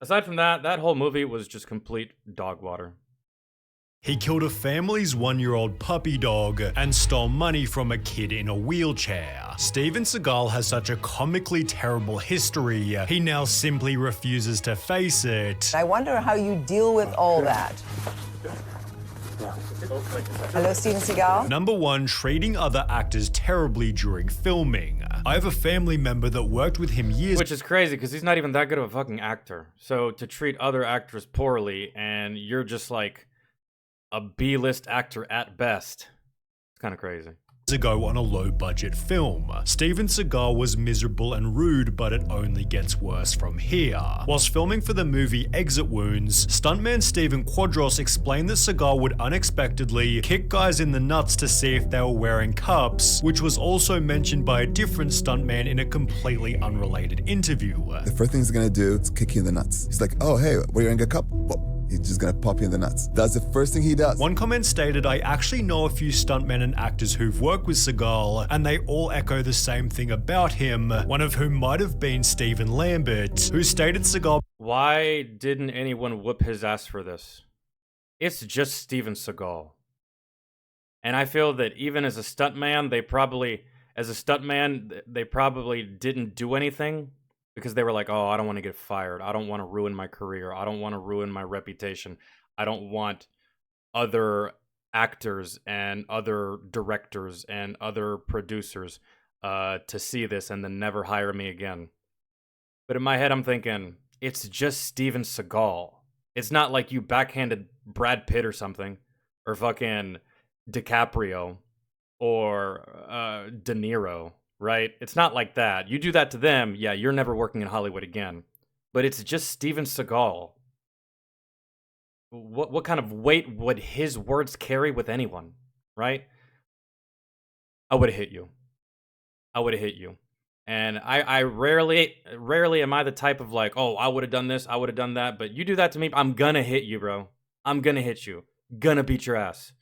Aside from that, that whole movie was just complete dog water. He killed a family's 1-year-old puppy dog and stole money from a kid in a wheelchair. Steven Seagal has such a comically terrible history, he now simply refuses to face it. I wonder how you deal with all that. Hello, Steven Seagal. Number 1, treating other actors terribly during filming. I have a family member that worked with him years. Which is crazy, because he's not even that good of a fucking actor. So to treat other actors poorly, and you're just like a B-list actor at best, it's kind of crazy. Ago on a low-budget film. Steven Seagal was miserable and rude, but it only gets worse from here. Whilst filming for the movie Exit Wounds, stuntman Steven Quadros explained that Seagal would unexpectedly kick guys in the nuts to see if they were wearing cups, which was also mentioned by a different stuntman in a completely unrelated interview. The first thing he's gonna do is kick you in the nuts. He's like, oh hey, we're wearing a cup? Well, he's just gonna pop you in the nuts. That's the first thing he does. One comment stated, I actually know a few stuntmen and actors who've worked with Seagal, and they all echo the same thing about him, one of whom might have been Stephen Lambert, who stated Seagal. Why didn't anyone whoop his ass for this? It's just Steven Seagal. And I feel that even as a stuntman, they probably didn't do anything. Because they were like, oh, I don't want to get fired. I don't want to ruin my career. I don't want to ruin my reputation. I don't want other actors and other directors and other producers to see this and then never hire me again. But in my head, I'm thinking, it's just Steven Seagal. It's not like you backhanded Brad Pitt or something, or fucking DiCaprio, or De Niro. Right? It's not like that. You do that to them, yeah, you're never working in Hollywood again. But it's just Steven Seagal. What kind of weight would his words carry with anyone? Right? I would have hit you. I would have hit you. And I rarely am I the type of like, oh, I would have done this, I would have done that. But you do that to me, I'm gonna hit you, bro. I'm gonna hit you. Gonna beat your ass.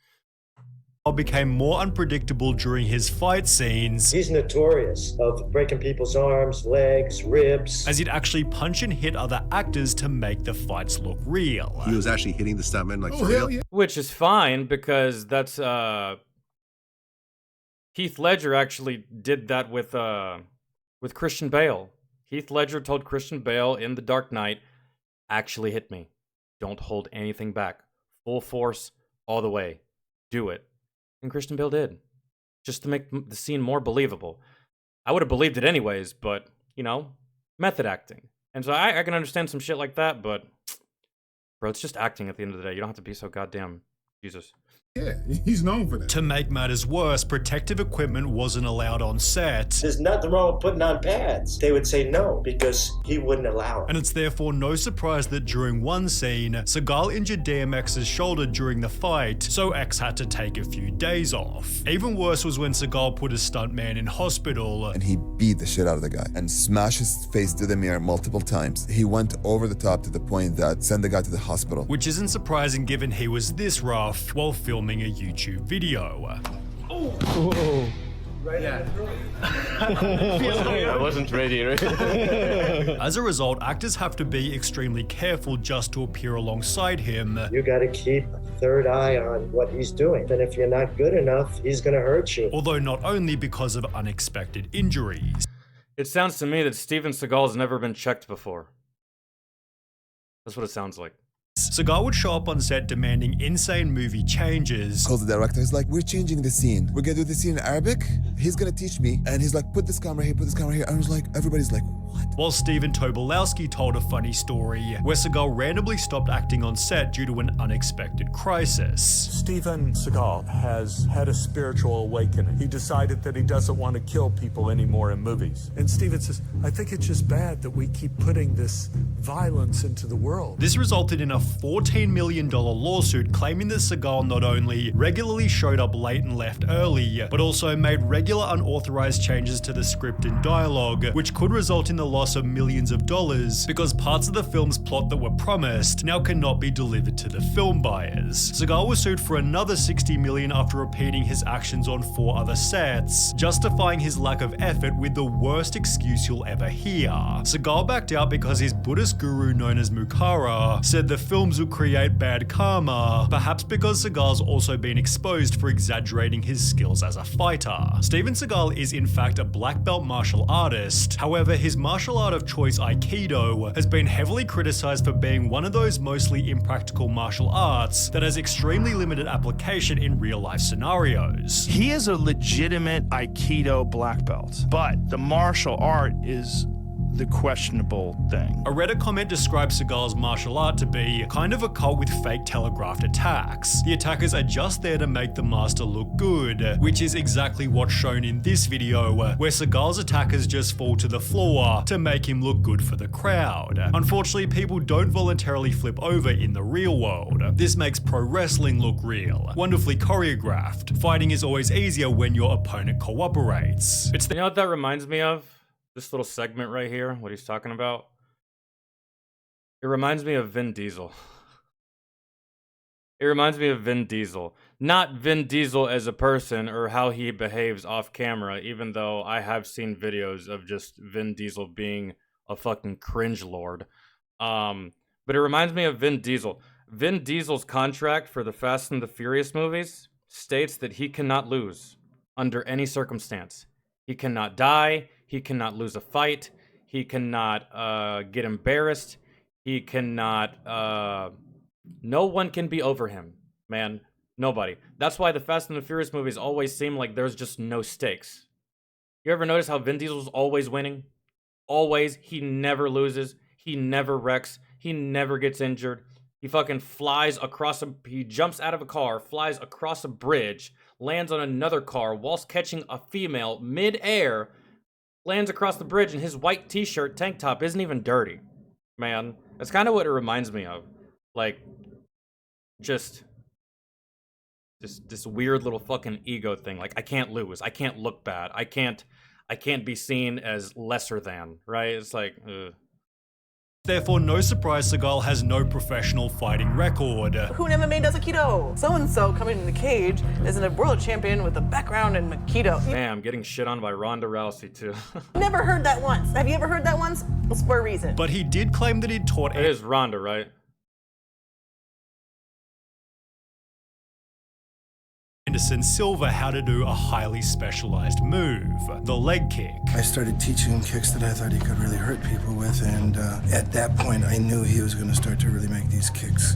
Became more unpredictable during his fight scenes. He's notorious of breaking people's arms, legs, ribs. As he'd actually punch and hit other actors to make the fights look real. He was actually hitting the stuntman like for real. Yeah. Which is fine, because that's Heath Ledger actually did that with Christian Bale. Heath Ledger told Christian Bale in The Dark Knight, actually hit me. Don't hold anything back. Full force, all the way. Do it. And Christian Bale did, just to make the scene more believable. I would have believed it anyways, but, you know, method acting. And so I can understand some shit like that, but, bro, it's just acting at the end of the day. You don't have to be so goddamn Jesus. Yeah, he's known for that. To make matters worse, protective equipment wasn't allowed on set. There's nothing wrong with putting on pads. They would say no, because he wouldn't allow it. And it's therefore no surprise that during one scene, Seagal injured DMX's shoulder during the fight, so X had to take a few days off. Even worse was when Seagal put a stuntman in hospital. And he beat the shit out of the guy and smashed his face to the mirror multiple times. He went over the top to the point that sent the guy to the hospital. Which isn't surprising given he was this rough while filming a YouTube video. Oh. Right. Yeah. I wasn't ready, right? As a result, actors have to be extremely careful just to appear alongside him. You got to keep a third eye on what he's doing. And if you're not good enough, he's going to hurt you. Although not only because of unexpected injuries. It sounds to me that Steven Seagal's never been checked before. That's what it sounds like. Seagal would show up on set demanding insane movie changes. Calls the director, he's like, we're changing the scene. We're gonna do the scene in Arabic. He's gonna teach me. And he's like, put this camera here, put this camera here. And I was like, everybody's like, what? While Stephen Tobolowsky told a funny story where Seagal randomly stopped acting on set due to an unexpected crisis. Steven Seagal has had a spiritual awakening. He decided that he doesn't want to kill people anymore in movies. And Steven says, I think it's just bad that we keep putting this violence into the world. This resulted in a $14 million lawsuit claiming that Seagal not only regularly showed up late and left early, but also made regular unauthorized changes to the script and dialogue, which could result in the loss of millions of dollars because parts of the film's plot that were promised now cannot be delivered to the film buyers. Seagal was sued for another $60 million after repeating his actions on 4 other sets, justifying his lack of effort with the worst excuse you'll ever hear. Seagal backed out because his Buddhist guru known as Mukara said the films would create bad karma, perhaps because Seagal's also been exposed for exaggerating his skills as a fighter. Steven Seagal is in fact a black belt martial artist. However, his martial art of choice, Aikido, has been heavily criticized for being one of those mostly impractical martial arts that has extremely limited application in real life scenarios. He is a legitimate Aikido black belt, but the martial art is the questionable thing. A Reddit comment describes Seagal's martial art to be kind of a cult with fake telegraphed attacks. The attackers are just there to make the master look good, which is exactly what's shown in this video, where Seagal's attackers just fall to the floor to make him look good for the crowd. Unfortunately, people don't voluntarily flip over in the real world. This makes pro wrestling look real, wonderfully choreographed. Fighting is always easier when your opponent cooperates. You know what that reminds me of? This little segment right here, what he's talking about. It reminds me of Vin Diesel. It reminds me of Vin Diesel. Not Vin Diesel as a person or how he behaves off camera, even though I have seen videos of just Vin Diesel being a fucking cringe lord. But it reminds me of Vin Diesel. Vin Diesel's contract for the Fast and the Furious movies states that he cannot lose under any circumstance. He cannot die. He cannot lose a fight. He cannot get embarrassed. He cannot... no one can be over him, man. Nobody. That's why the Fast and the Furious movies always seem like there's just no stakes. You ever notice how Vin Diesel's always winning? Always. He never loses. He never wrecks. He never gets injured. He fucking flies across he jumps out of a car, flies across a bridge, lands on another car whilst catching a female mid-air, lands across the bridge, and his white t-shirt tank top isn't even dirty. Man, that's kind of what it reminds me of. Like, just this weird little fucking ego thing. Like, I can't lose. I can't look bad. I can't be seen as lesser than, right? It's like, ugh. Therefore, no surprise Seagal has no professional fighting record. Who in MMA does Aikido? So-and-so coming in the cage is a world champion with a background in Aikido. Damn, getting shit on by Ronda Rousey, too. Never heard that once. Have you ever heard that once? It's for a reason. But he did claim that he'd taught... It is Ronda, right? Anderson Silva how to do a highly specialized move, the leg kick. I started teaching him kicks that I thought he could really hurt people with, and at that point I knew he was going to start to really make these kicks,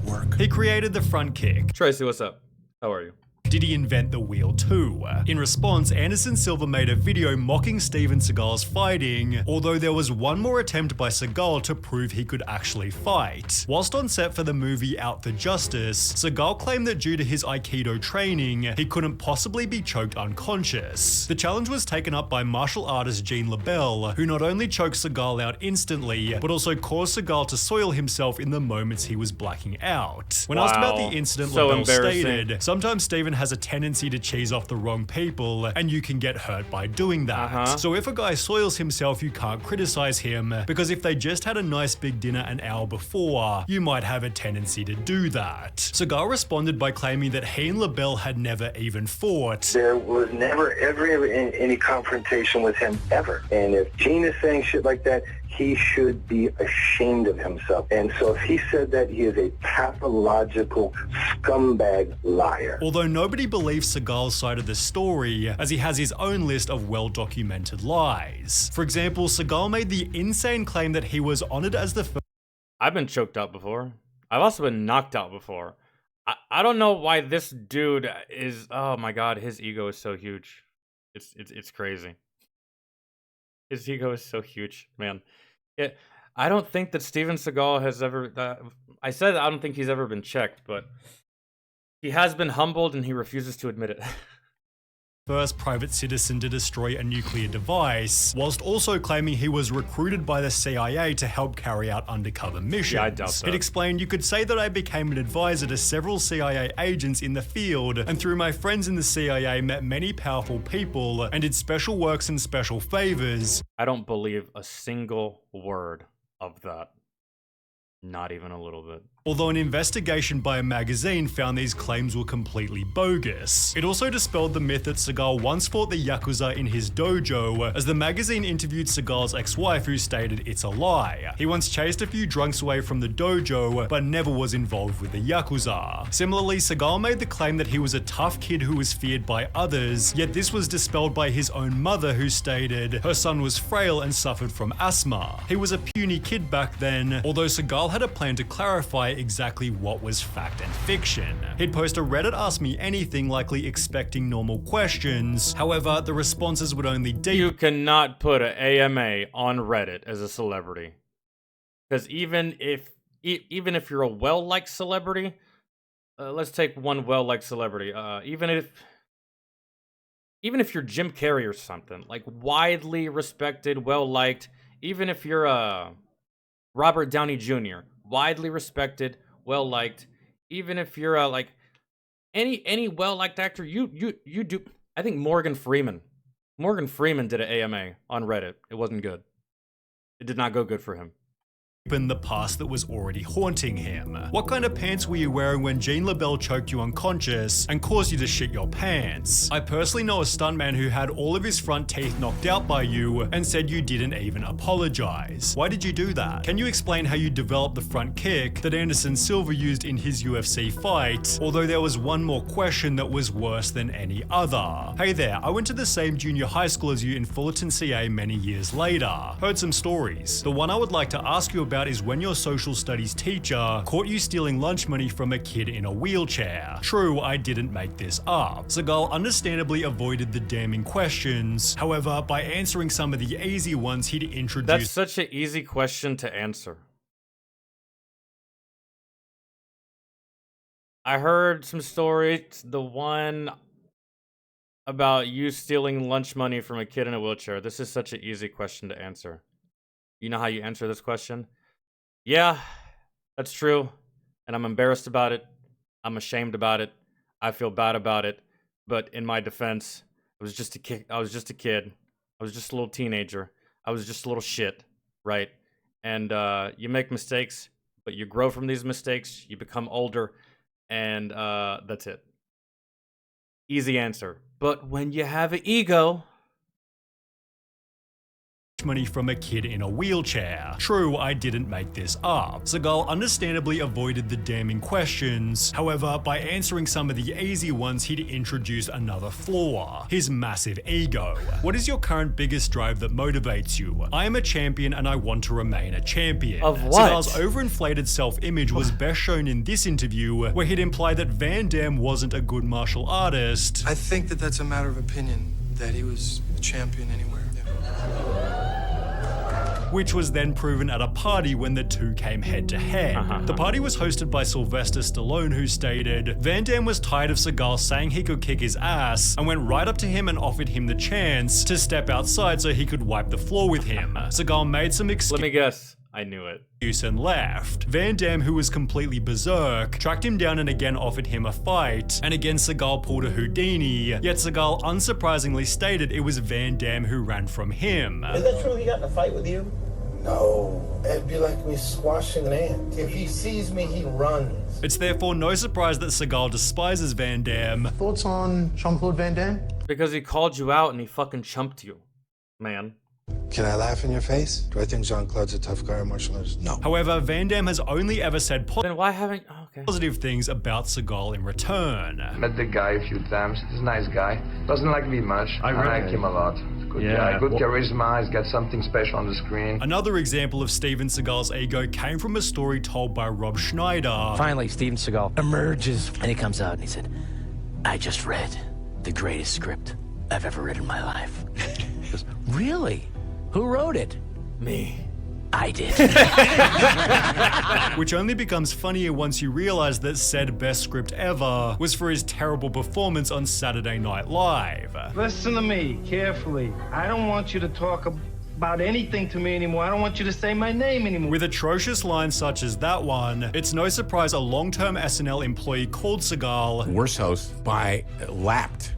work. He created the front kick. Tracy, what's up? How are you? Did he invent the wheel too? In response, Anderson Silva made a video mocking Steven Seagal's fighting, although there was one more attempt by Seagal to prove he could actually fight. Whilst on set for the movie Out for Justice, Seagal claimed that due to his Aikido training, he couldn't possibly be choked unconscious. The challenge was taken up by martial artist Gene LaBelle, who not only choked Seagal out instantly, but also caused Seagal to soil himself in the moments he was blacking out. When asked about the incident, So LaBelle embarrassing. stated, "Sometimes Steven has a tendency to cheese off the wrong people, and you can get hurt by doing that. So if a guy soils himself, you can't criticize him, because if they just had a nice big dinner an hour before, you might have a tendency to do that." Seagal responded by claiming that he and LaBelle had never even fought. There was never ever any confrontation with him ever. And if Gene is saying shit like that, he should be ashamed of himself. And so if he said that, he is a pathological scumbag liar. Although nobody believes Seagal's side of the story, as he has his own list of well-documented lies. For example, Seagal made the insane claim that he was honored as the first... I've been choked out before. I've also been knocked out before. I don't know why this dude is... Oh my god, his ego is so huge. It's crazy. His ego is so huge, man. I don't think that Steven Seagal has ever... I said I don't think he's ever been checked, but he has been humbled and he refuses to admit it. First private citizen to destroy a nuclear device, whilst also claiming he was recruited by the CIA to help carry out undercover missions. Yeah, I doubt that. It explained, "You could say that I became an advisor to several CIA agents in the field, and through my friends in the CIA met many powerful people, and did special works and special favors." I don't believe a single word of that. Not even a little bit. Although an investigation by a magazine found these claims were completely bogus. It also dispelled the myth that Seagal once fought the Yakuza in his dojo, as the magazine interviewed Seagal's ex-wife who stated it's a lie. He once chased a few drunks away from the dojo, but never was involved with the Yakuza. Similarly, Seagal made the claim that he was a tough kid who was feared by others, yet this was dispelled by his own mother who stated her son was frail and suffered from asthma. He was a puny kid back then, although Seagal had a plan to clarify exactly what was fact and fiction. He'd post a Reddit Ask Me Anything, likely expecting normal questions. However, the responses would only deepen. You cannot put an AMA on Reddit as a celebrity. Because even if you're a well-liked celebrity, let's take one well-liked celebrity. Even if you're Jim Carrey or something, like widely respected, well-liked, even if you're Robert Downey Jr., widely respected, well-liked, even if you're like any well-liked actor, you do. I think Morgan Freeman did an AMA on Reddit. It wasn't good. It did not go good for him. In the past that was already haunting him. What kind of pants were you wearing when Jean LaBelle choked you unconscious and caused you to shit your pants? I personally know a stuntman who had all of his front teeth knocked out by you and said you didn't even apologize. Why did you do that? Can you explain how you developed the front kick that Anderson Silva used in his UFC fight? Although there was one more question that was worse than any other. Hey there, I went to the same junior high school as you in Fullerton, CA many years later. Heard some stories. The one I would like to ask you about is when your social studies teacher caught you stealing lunch money from a kid in a wheelchair. True, I didn't make this up. Seagal understandably avoided the damning questions. However, by answering some of the easy ones, he'd introduce— That's such an easy question to answer. I heard some stories, the one about you stealing lunch money from a kid in a wheelchair. This is such an easy question to answer. You know how you answer this question? Yeah, that's true, and I'm embarrassed about it. I'm ashamed about it. I feel bad about it. But in my defense, I was just a kid. I was just a little teenager. I was just a little shit, right? And you make mistakes, but you grow from these mistakes. You become older, and that's it. Easy answer. But when you have an ego— money from a kid in a wheelchair. True, I didn't make this up. Seagal understandably avoided the damning questions. However, by answering some of the easy ones, he'd introduce another flaw: his massive ego. What is your current biggest drive that motivates you? I am a champion and I want to remain a champion. Of what? Seagal's overinflated self-image was best shown in this interview, where he'd implied that Van Damme wasn't a good martial artist. I think that that's a matter of opinion, that he was a champion anywhere. Which was then proven at a party when the two came head to head. The party was hosted by Sylvester Stallone, who stated, Van Damme was tired of Seagal saying he could kick his ass and went right up to him and offered him the chance to step outside so he could wipe the floor with him. Seagal made some Let me guess. I knew it. And left. Van Damme, who was completely berserk, tracked him down and again offered him a fight, and again Seagal pulled a Houdini, yet Seagal unsurprisingly stated it was Van Damme who ran from him. Is that true he got in a fight with you? No, it'd be like me squashing an ant. If he sees me, he runs. It's therefore no surprise that Seagal despises Van Damme. Thoughts on Jean-Claude Van Damme? Because he called you out and he fucking chumped you, man. Can I laugh in your face? Do I think Jean-Claude's a tough guy in martial arts? No. However, Van Damme has only ever said then why haven't— positive things about Seagal in return. Met the guy a few times. He's a nice guy. Doesn't like me much. I like him a lot. Good guy. Good charisma. He's got something special on the screen. Another example of Steven Seagal's ego came from a story told by Rob Schneider. Finally, Steven Seagal emerges and he comes out and he said, I just read the greatest script I've ever read in my life. He goes, really? Who wrote it? Me. I did. Which only becomes funnier once you realize that said best script ever was for his terrible performance on Saturday Night Live. Listen to me carefully. I don't want you to talk about anything to me anymore. I don't want you to say my name anymore. With atrocious lines such as that one, it's no surprise a long-term SNL employee called Seagal worst host by lapped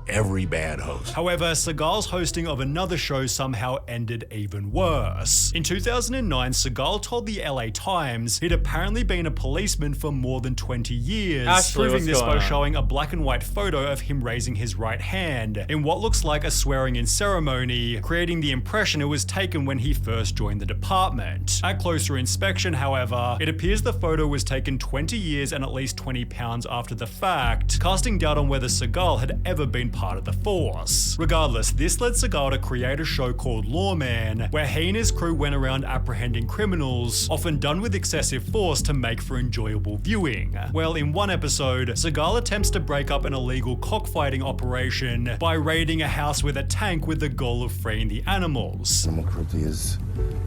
every bad host. However, Seagal's hosting of another show somehow ended even worse. In 2009, Seagal told the LA Times he'd apparently been a policeman for more than 20 years, Ashley, proving this by on? showing a black and white photo of him raising his right hand in what looks like a swearing-in ceremony, creating the impression it was taken when he first joined the department. At closer inspection, however, it appears the photo was taken 20 years and at least 20 pounds after the fact, casting doubt on whether Seagal had ever been part of the force. Regardless, this led Seagal to create a show called Lawman, where he and his crew went around apprehending criminals, often done with excessive force to make for enjoyable viewing. Well, in one episode, Seagal attempts to break up an illegal cockfighting operation by raiding a house with a tank with the goal of freeing the animals. Animal cruelty is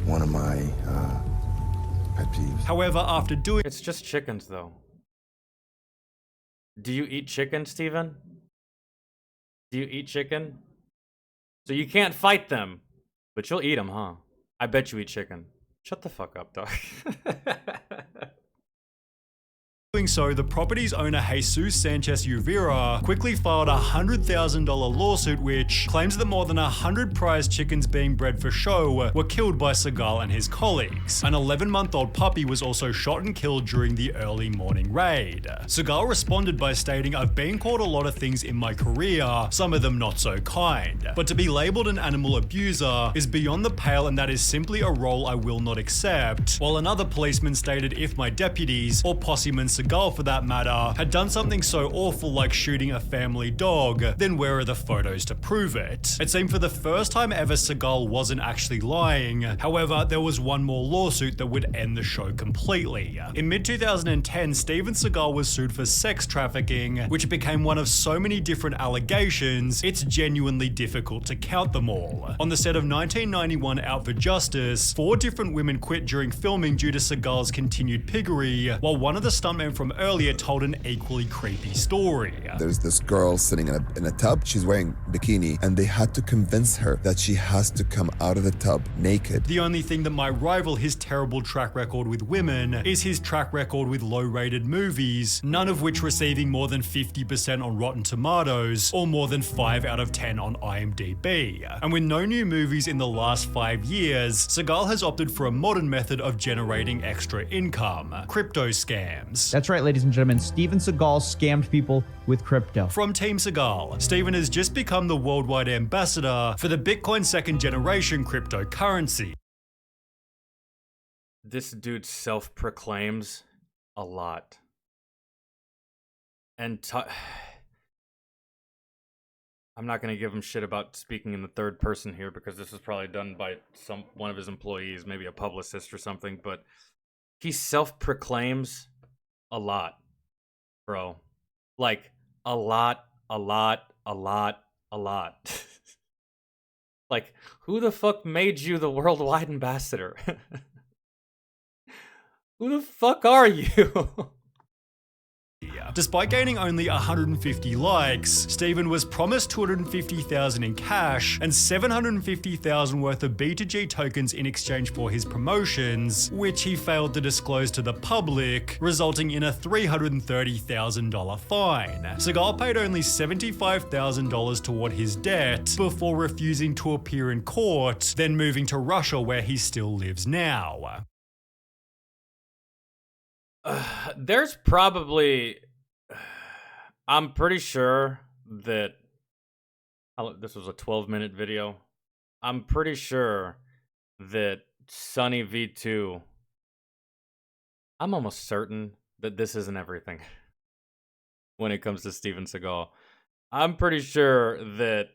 one of my pet peeves. However, after doing— It's just chickens, though. Do you eat chicken, Steven? Do you eat chicken? So you can't fight them, but you'll eat them, huh? I bet you eat chicken. Shut the fuck up, dog. Doing so, the property's owner Jesus Sanchez Uvera quickly filed a $100,000 lawsuit which claims that more than 100 prize chickens being bred for show were killed by Seagal and his colleagues. An 11-month-old puppy was also shot and killed during the early morning raid. Seagal responded by stating, "I've been called a lot of things in my career, some of them not so kind. But to be labeled an animal abuser is beyond the pale and that is simply a role I will not accept." While another policeman stated if my deputies, or posseman Seagal for that matter, had done something so awful like shooting a family dog, then where are the photos to prove it? It seemed for the first time ever Seagal wasn't actually lying. However, there was one more lawsuit that would end the show completely. In mid-2010, Steven Seagal was sued for sex trafficking, which became one of so many different allegations, it's genuinely difficult to count them all. On the set of 1991 Out for Justice, 4 different women quit during filming due to Seagal's continued piggery, while one of the stuntmen from earlier told an equally creepy story. There's this girl sitting in a tub. She's wearing bikini, and they had to convince her that she has to come out of the tub naked. The only thing that might rival his terrible track record with women is his track record with low-rated movies, none of which receiving more than 50% on Rotten Tomatoes, or more than 5 out of 10 on IMDb. And with no new movies in the last 5 years, Seagal has opted for a modern method of generating extra income: crypto scams. That's right, ladies and gentlemen, Steven Seagal scammed people with crypto. From Team Seagal, Steven has just become the worldwide ambassador for the Bitcoin second generation cryptocurrency. This dude self-proclaims a lot. And I'm not going to give him shit about speaking in the third person here because this was probably done by one of his employees, maybe a publicist or something, but he self-proclaims a lot, bro. Like, a lot. Like, who the fuck made you the worldwide ambassador? Who the fuck are you? Despite gaining only 150 likes, Steven was promised 250,000 in cash and 750,000 worth of B2G tokens in exchange for his promotions, which he failed to disclose to the public, resulting in a $330,000 fine. Seagal paid only $75,000 toward his debt before refusing to appear in court, then moving to Russia where he still lives now. There's probably, I'm pretty sure that, this was a 12-minute video. I'm pretty sure that Sunny V2, I'm almost certain that this isn't everything when it comes to Steven Seagal. I'm pretty sure that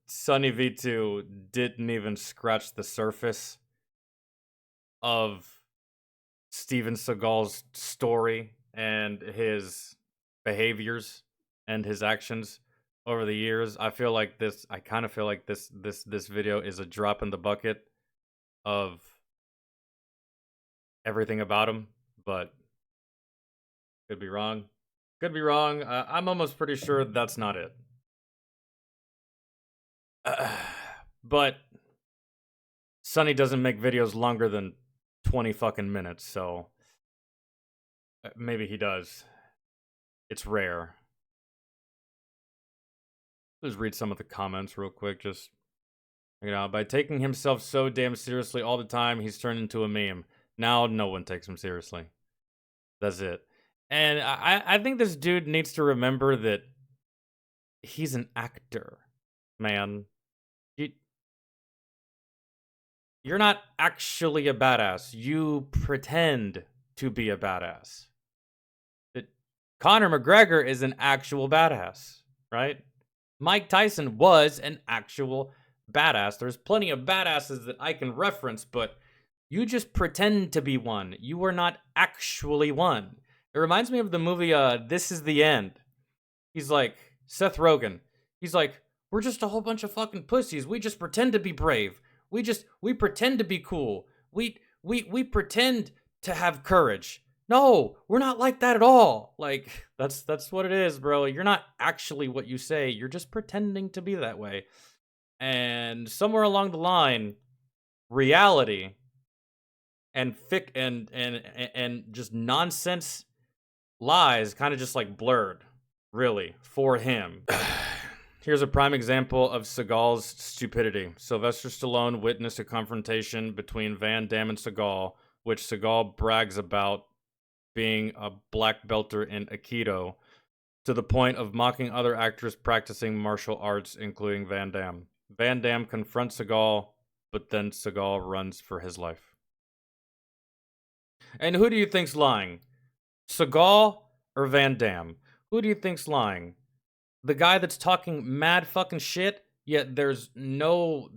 Sunny V2 didn't even scratch the surface of Steven Seagal's story and his behaviors and his actions over the years. I kind of feel like this video is a drop in the bucket of everything about him, but could be wrong. I'm almost pretty sure that's not it. But Sonny doesn't make videos longer than 20 fucking minutes, so maybe he does. It's rare. Let's read some of the comments real quick. Just, by taking himself so damn seriously all the time, he's turned into a meme. Now no one takes him seriously. That's it. And I think this dude needs to remember that he's an actor, man. You're not actually a badass. You pretend to be a badass. Conor McGregor is an actual badass, right? Mike Tyson was an actual badass. There's plenty of badasses that I can reference, but you just pretend to be one. You are not actually one. It reminds me of the movie This Is the End. He's like, Seth Rogen. He's like, we're just a whole bunch of fucking pussies. We just pretend to be brave. We pretend to be cool. We pretend to have courage. No, we're not like that at all. Like, that's what it is, bro. You're not actually what you say. You're just pretending to be that way. And somewhere along the line, reality and just nonsense lies kind of just like blurred, really, for him. Here's a prime example of Seagal's stupidity. Sylvester Stallone witnessed a confrontation between Van Damme and Seagal, which Seagal brags about being a black belter in Aikido, to the point of mocking other actors practicing martial arts, including Van Damme. Van Damme confronts Seagal, but then Seagal runs for his life. And who do you think's lying? Seagal or Van Damme? Who do you think's lying? The guy that's talking mad fucking shit, yet there's no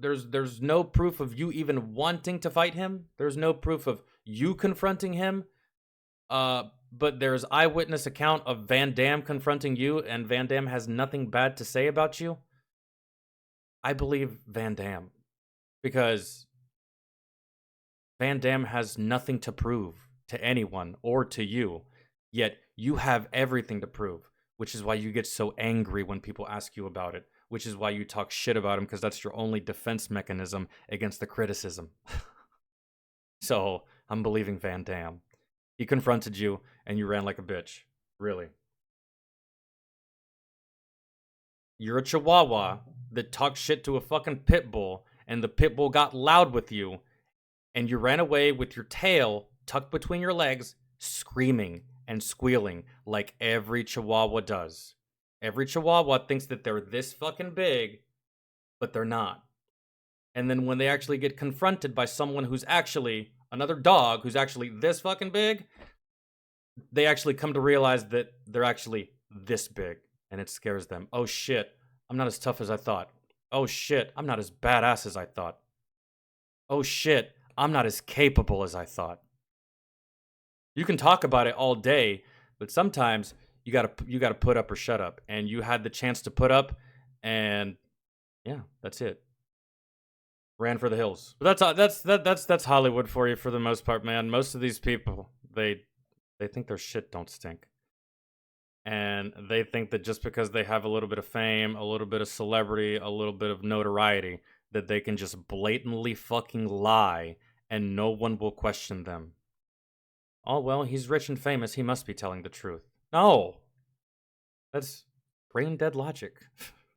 proof of you even wanting to fight him. There's no proof of you confronting him. But there's eyewitness account of Van Damme confronting you, and Van Damme has nothing bad to say about you. I believe Van Damme, because Van Damme has nothing to prove to anyone or to you, yet you have everything to prove, which is why you get so angry when people ask you about it, which is why you talk shit about him, because that's your only defense mechanism against the criticism. So, I'm believing Van Damme. He confronted you, and you ran like a bitch. Really. You're a chihuahua that talked shit to a fucking pit bull, and the pit bull got loud with you, and you ran away with your tail tucked between your legs, screaming and squealing like every chihuahua does. Every chihuahua thinks that they're this fucking big, but they're not. And then when they actually get confronted by someone who's actually another dog who's actually this fucking big, they actually come to realize that they're actually this big, and it scares them. Oh shit, I'm not as tough as I thought. Oh shit, I'm not as badass as I thought. Oh shit, I'm not as capable as I thought. You can talk about it all day, but sometimes you gotta put up or shut up. And you had the chance to put up, and yeah, that's it. Ran for the hills. But that's Hollywood for you for the most part, man. Most of these people, they think their shit don't stink. And they think that just because they have a little bit of fame, a little bit of celebrity, a little bit of notoriety, that they can just blatantly fucking lie and no one will question them. Oh, well, he's rich and famous. He must be telling the truth. No. That's brain dead logic.